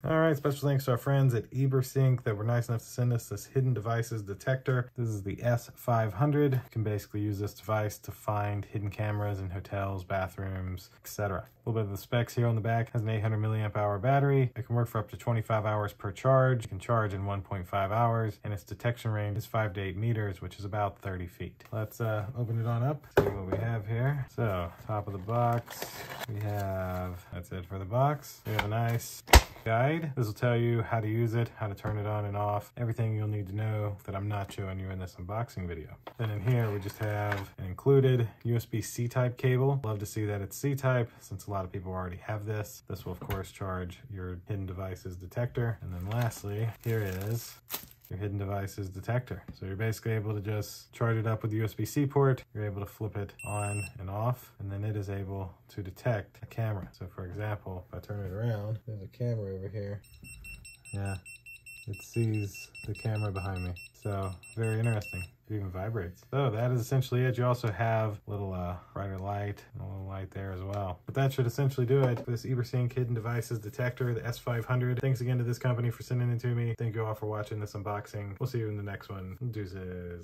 All right, special thanks to our friends at Ebarsenc that were nice enough to send us this hidden devices detector. This is the S500. You can basically use this device to find hidden cameras in hotels, bathrooms, etc. A little bit of the specs here on the back. Has an 800 milliamp hour battery. It can work for up to 25 hours per charge. You can charge in 1.5 hours, and its detection range is 5 to 8 meters, which is about 30 feet. Let's open it on up, see what we have here. So, top of the box, we have, that's it for the box. We have a nice guide. This will tell you how to use it, how to turn it on and off, everything you'll need to know that I'm not showing you in this unboxing video. Then in here, we just have an included USB C-type cable. Love to see that it's C-type, since a lot of people already have this. This will, of course, charge your hidden devices detector. And then lastly, here is your hidden devices detector. So you're basically able to just charge it up with the USB-C port. You're able to flip it on and off, and then it is able to detect a camera. So for example, if I turn it around, there's a camera over here. Yeah, it sees the camera behind me. So very interesting. It even vibrates. So that is essentially it. You also have a little brighter light and a little light there as well. But that should essentially do it for this Ebarsenc hidden devices detector, the S500. Thanks again to this company for sending it to me. Thank you all for watching this unboxing. We'll see you in the next one. Deuces.